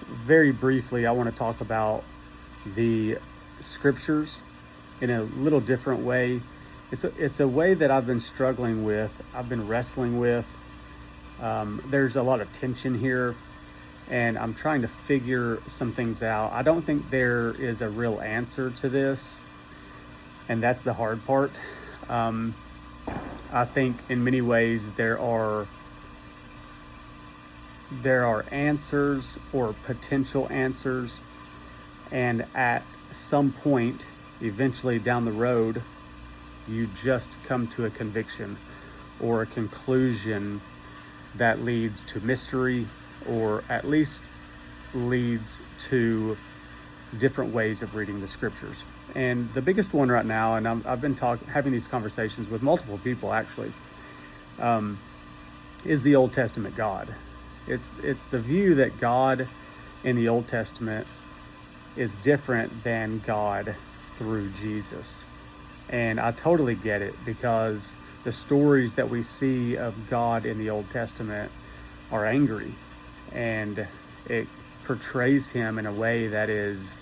very briefly, I want to talk about the scriptures in a little different way. It's a way that I've been struggling with. I've been wrestling with. There's a lot of tension here, and I'm trying to figure some things out. I don't think there is a real answer to this, and that's the hard part. Um, I think in many ways there are answers or potential answers, and at some point, eventually down the road, you just come to a conviction or a conclusion that leads to mystery, or at least leads to different ways of reading the scriptures. And the biggest one right now, and I've been having these conversations with multiple people actually, um, is the Old Testament God. It's the view that God in the Old Testament is different than God through Jesus. And I totally get it, because the stories that we see of God in the Old Testament are angry, and it portrays him in a way that is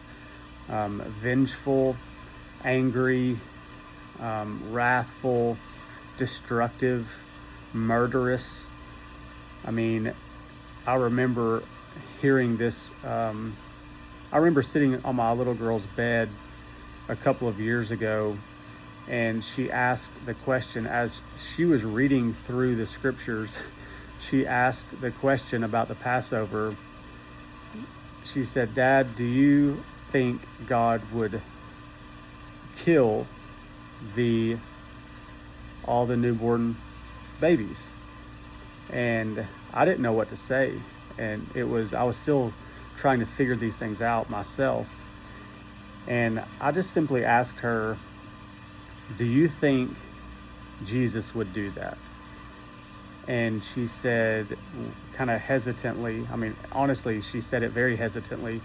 vengeful, angry, wrathful, destructive, murderous. I mean, I remember hearing this. I remember sitting on my little girl's bed a couple of years ago, and she asked the question as she was reading through the scriptures. She asked the question about the Passover. She said, "Dad, do you think God would kill the all the newborn babies?" And I didn't know what to say, and I was still trying to figure these things out myself. And I just simply asked her, "Do you think Jesus would do that?" And she said, kind of hesitantly, I mean, honestly, she said it very hesitantly,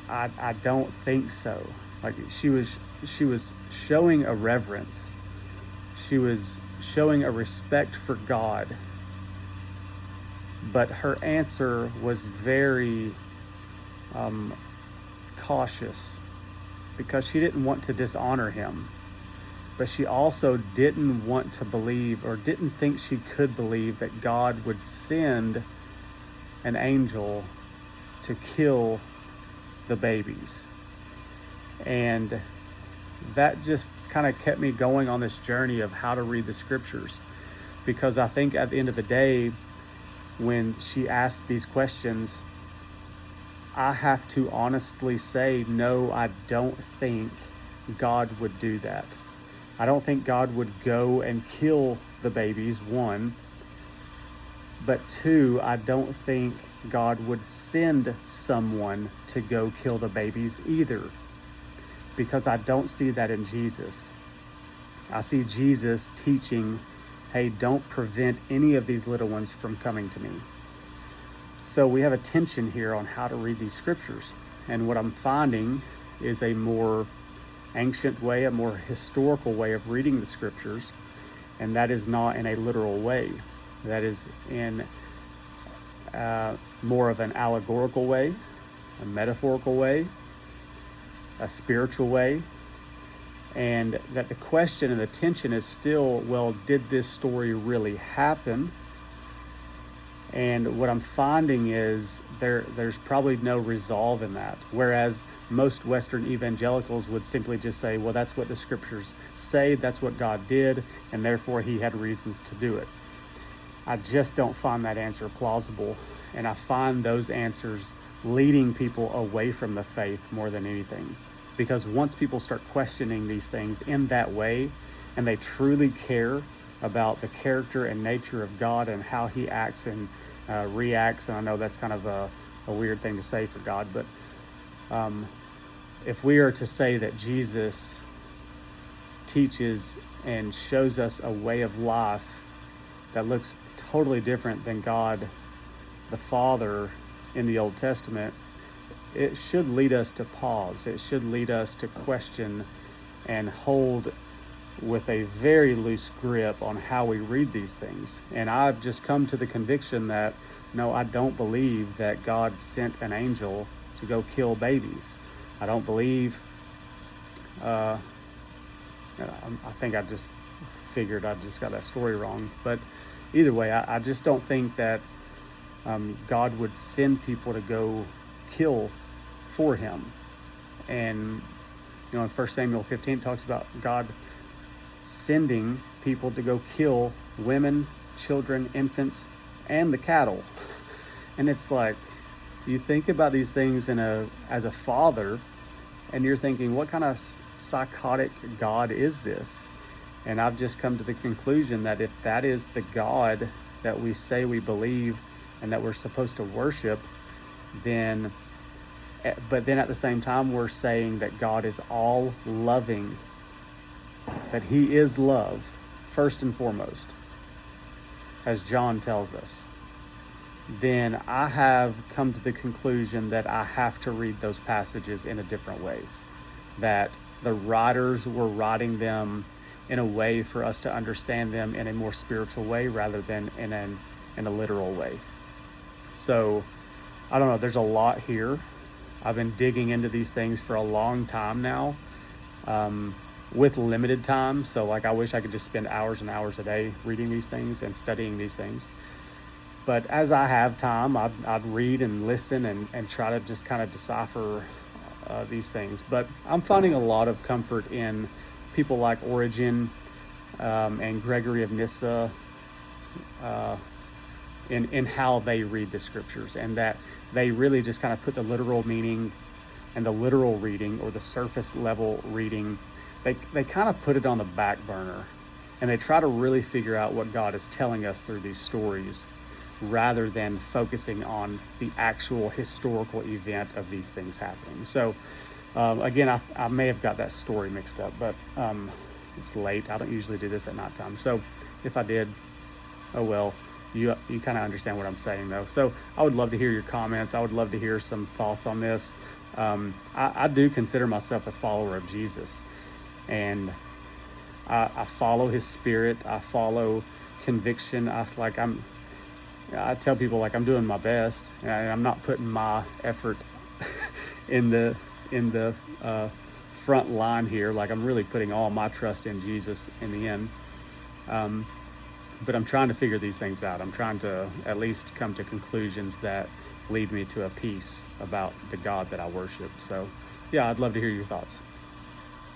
I don't think so. Like she was showing a reverence. She was showing a respect for God. But her answer was very cautious, because she didn't want to dishonor him. But she also didn't want to believe, or didn't think she could believe, that God would send an angel to kill the babies. And that just kind of kept me going on this journey of how to read the scriptures. Because I think at the end of the day, when she asked these questions, I have to honestly say, no, I don't think God would do that. I don't think God would go and kill the babies, one. But two, I don't think God would send someone to go kill the babies either, because I don't see that in Jesus. I see Jesus teaching, hey, don't prevent any of these little ones from coming to me. So we have a tension here on how to read these scriptures. And what I'm finding is a more ancient way, a more historical way of reading the scriptures. And that is not in a literal way. That is in more of an allegorical way, a metaphorical way, a spiritual way. And that the question and the tension is still, well, did this story really happen? And what I'm finding is there's probably no resolve in that. Whereas most Western evangelicals would simply just say, well, that's what the scriptures say, that's what God did, and therefore he had reasons to do it. I just don't find that answer plausible. And I find those answers leading people away from the faith more than anything. Because once people start questioning these things in that way, and they truly care about the character and nature of God and how he acts and reacts, and I know that's kind of a weird thing to say for God, but if we are to say that Jesus teaches and shows us a way of life that looks totally different than God the Father in the Old Testament, it should lead us to pause. It should lead us to question and hold with a very loose grip on how we read these things. And I've just come to the conviction that No, I don't believe that God sent an angel to go kill babies. I don't believe, uh, I think I just figured I just got that story wrong. But either way, I just don't think that God would send people to go kill for him. And, in 1 Samuel 15, it talks about God sending people to go kill women, children, infants, and the cattle. And it's like, you think about these things as a father, and you're thinking, what kind of psychotic God is this? And I've just come to the conclusion that if that is the God that we say we believe and that we're supposed to worship, but then at the same time we're saying that God is all loving, that he is love, first and foremost, as John tells us, then I have come to the conclusion that I have to read those passages in a different way. That the writers were writing them in a way for us to understand them in a more spiritual way rather than in a literal way. So, I don't know, there's a lot here. I've been digging into these things for a long time now, with limited time. So like, I wish I could just spend hours and hours a day reading these things and studying these things. But as I have time, I'd read and listen and try to just kind of decipher these things. But I'm finding a lot of comfort in people like Origen and Gregory of Nyssa, in how they read the scriptures, and that they really just kind of put the literal meaning and the literal reading, or the surface level reading, they kind of put it on the back burner, and they try to really figure out what God is telling us through these stories, rather than focusing on the actual historical event of these things happening. So again, I may have got that story mixed up, but it's late. I don't usually do this at nighttime. So if I did, oh well, you kind of understand what I'm saying though. So I would love to hear your comments. I would love to hear some thoughts on this. I do consider myself a follower of Jesus, and I follow his spirit. I follow conviction. I tell people, like, I'm doing my best, and I'm not putting my effort in the front line here. Like, I'm really putting all my trust in Jesus in the end. But I'm trying to figure these things out. I'm trying to at least come to conclusions that lead me to a peace about the God that I worship. So yeah, I'd love to hear your thoughts.